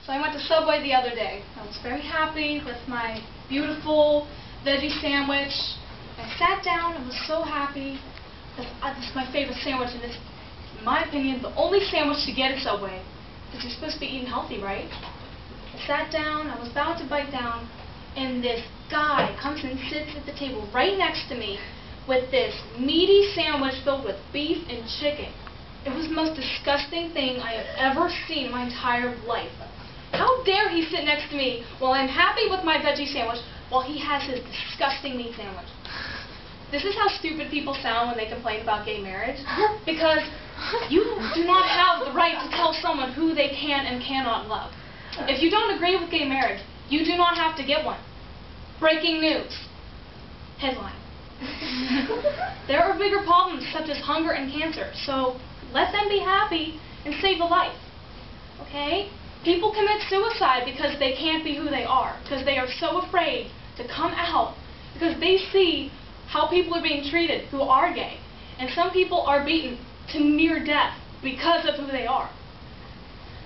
So I went to Subway the other day. I was very happy with my beautiful veggie sandwich. I sat down and was so happy. This is my favorite sandwich, and it's, in my opinion, the only sandwich to get at Subway, because you're supposed to be eating healthy, right? I sat down, I was about to bite down, and this guy comes and sits at the table right next to me with this meaty sandwich filled with beef and chicken. It was the most disgusting thing I have ever seen in my entire life. How dare he sit next to me while I'm happy with my veggie sandwich while he has his disgusting meat sandwich. This is how stupid people sound when they complain about gay marriage, because you do not have the right to tell someone who they can and cannot love. If you don't agree with gay marriage, you do not have to get one. Breaking news. Headline. There are bigger problems such as hunger and cancer, so let them be happy and save a life. Okay? People commit suicide because they can't be who they are, because they are so afraid to come out, because they see how people are being treated who are gay. And some people are beaten to near death because of who they are.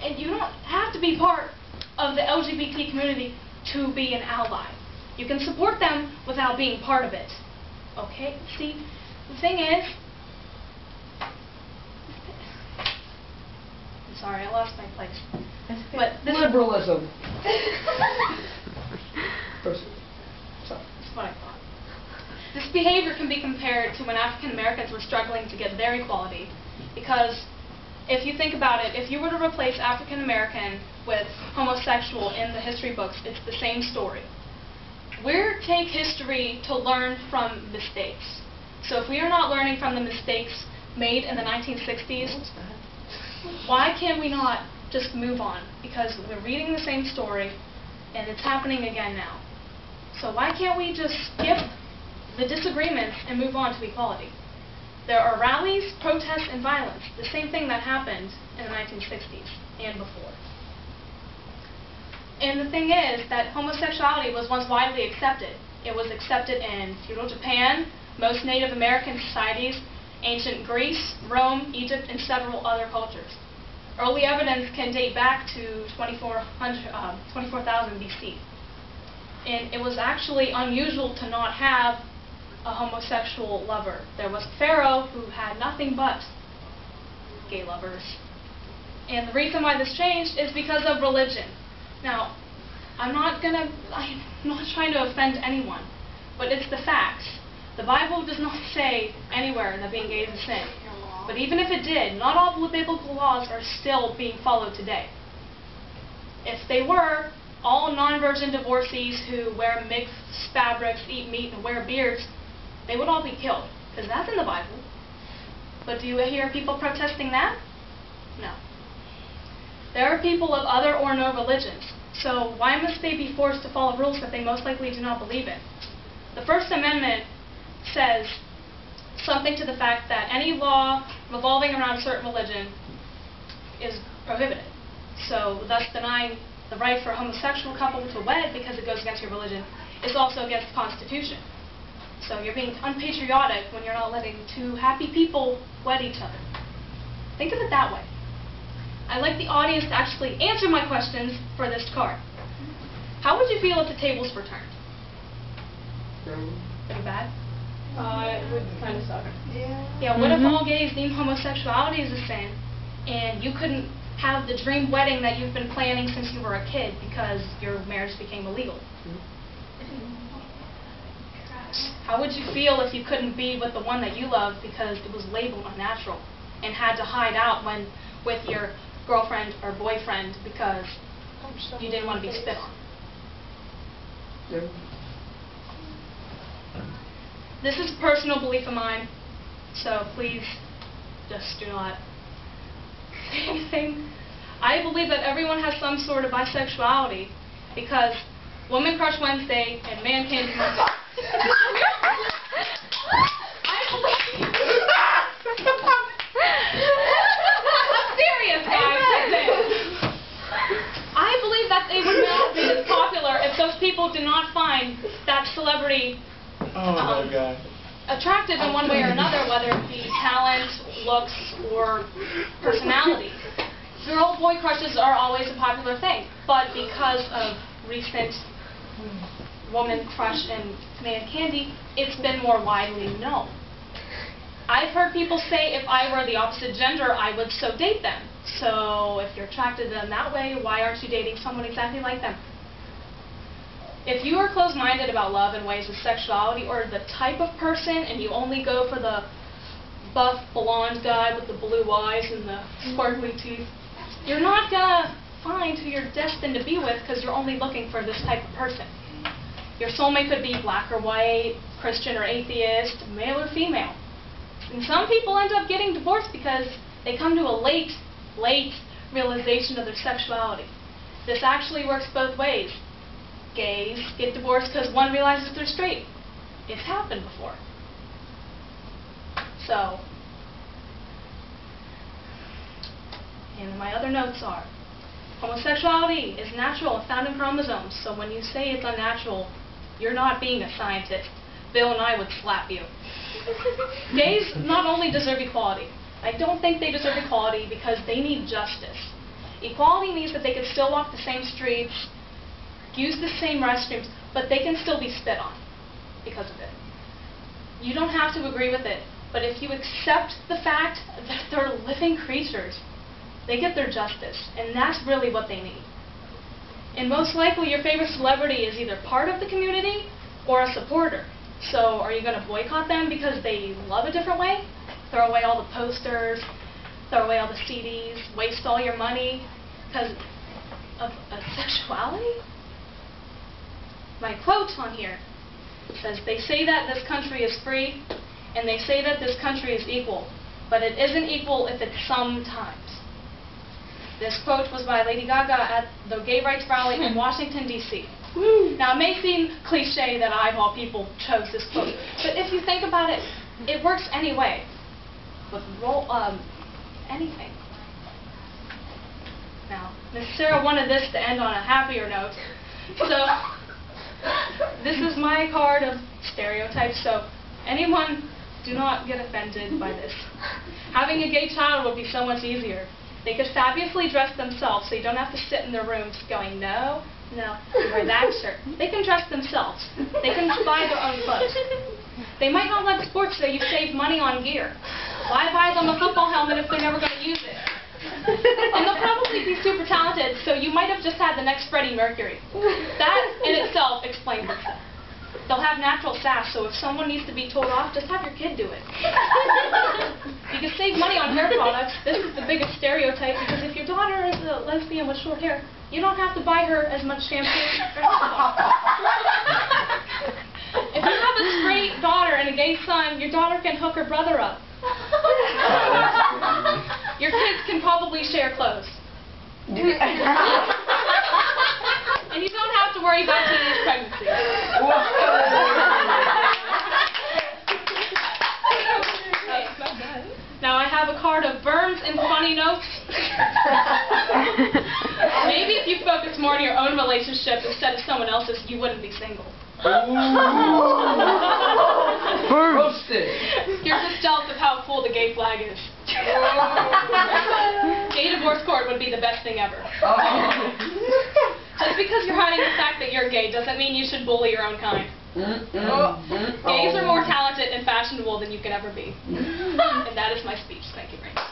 And you don't have to be part of the LGBT community to be an ally. You can support them without being part of it. Okay? See, the thing is, I'm sorry, I lost my place. But this liberalism. That's what I thought. This behavior can be compared to when African Americans were struggling to get their equality. Because if you think about it, if you were to replace African American with homosexual in the history books, it's the same story. We take history to learn from mistakes. So if we are not learning from the mistakes made in the 1960s, why can't we not just move on? Because we're reading the same story, and it's happening again now. So why can't we just skip the disagreements and move on to equality? There are rallies, protests, and violence, the same thing that happened in the 1960s and before. And the thing is that homosexuality was once widely accepted. It was accepted in feudal Japan, most Native American societies, ancient Greece, Rome, Egypt, and several other cultures. Early evidence can date back to 24,000 BC. And it was actually unusual to not have a homosexual lover. There was a pharaoh who had nothing but gay lovers. And the reason why this changed is because of religion. Now, I'm not trying to offend anyone, but it's the facts. The Bible does not say anywhere that being gay is a sin. But even if it did, not all the biblical laws are still being followed today. If they were, all non-virgin divorcees who wear mixed fabrics, eat meat, and wear beards, they would all be killed, because that's in the Bible. But do you hear people protesting that? No. There are people of other or no religions, so why must they be forced to follow rules that they most likely do not believe in? The First Amendment says something to the fact that any law revolving around a certain religion is prohibited. So thus denying the right for a homosexual couple to wed because it goes against your religion is also against the Constitution. So you're being unpatriotic when you're not letting two happy people wed each other. Think of it that way. I'd like the audience to actually answer my questions for this card. How would you feel if the tables were turned? Pretty bad? It would kind of suck. Yeah, what if all gays deem homosexuality as a sin, and you couldn't have the dream wedding that you've been planning since you were a kid because your marriage became illegal? How would you feel if you couldn't be with the one that you loved because it was labeled unnatural and had to hide out when with your girlfriend or boyfriend because you didn't want to be spit on? This is a personal belief of mine, so please just do not say anything. I believe that everyone has some sort of bisexuality because Woman Crush Wednesday and Man Candy Monday. I'm serious, guys. I believe that they would not be as popular if those people did not find that celebrity attractive in one way or another, whether it be talent, looks, or personality. girl boy crushes are always a popular thing, but because of recent woman crush and man candy, it's been more widely known. I've heard people say if I were the opposite gender, I would so date them. So if you're attracted to them that way, why aren't you dating someone exactly like them? If you are closed-minded about love and ways of sexuality, or the type of person, and you only go for the buff, blonde guy with the blue eyes and the sparkly teeth, you're not gonna find who you're destined to be with because you're only looking for this type of person. Your soulmate could be black or white, Christian or atheist, male or female. And some people end up getting divorced because they come to a late realization of their sexuality. This actually works both ways. Gays get divorced because one realizes they're straight. It's happened before. So, and my other notes are, homosexuality is natural and found in chromosomes, so when you say it's unnatural, you're not being a scientist. Bill and I would slap you. Gays not only deserve equality. I don't think they deserve equality because they need justice. Equality means that they can still walk the same streets, use the same restrooms, but they can still be spit on because of it. You don't have to agree with it, but if you accept the fact that they're living creatures, they get their justice, and that's really what they need. And most likely your favorite celebrity is either part of the community or a supporter. So are you going to boycott them because they love a different way? Throw away all the posters, throw away all the CDs, waste all your money because of sexuality? My quote on here says, they say that this country is free, and they say that this country is equal, but it isn't equal if it's sometimes. This quote was by Lady Gaga at the gay rights rally in Washington, D.C. Now, it may seem cliche that I, of all people, chose this quote, but if you think about it, it works anyway, with anything. Now, Miss Sarah wanted this to end on a happier note, so this is my card of stereotypes, so anyone, do not get offended by this. Having a gay child would be so much easier. They could fabulously dress themselves so you don't have to sit in their rooms going, no, wear that shirt. They can dress themselves. They can buy their own clothes. They might not like sports, so you save money on gear. Why buy them a football helmet if they're never going to use it? And they'll probably be super talented, so you might have just had the next Freddie Mercury. That in itself explains itself. They'll have natural sass, so if someone needs to be told off, just have your kid do it. You can save money on hair products. This is the biggest stereotype, because if your daughter is a lesbian with short hair, you don't have to buy her as much shampoo. If you have a straight daughter and a gay son, your daughter can hook her brother up. Your kids can probably share clothes. And you don't have to worry about teenage pregnancy. Now I have a card of berms and funny notes. Maybe if you focus more on your own relationship instead of someone else's, you wouldn't be single. Roasted. You're just jealous of how cool the gay flag is. Gay divorce court would be the best thing ever. Just because you're hiding the fact that you're gay doesn't mean you should bully your own kind. Gays are more talented and fashionable than you can ever be. And that is my speech. Thank you very much.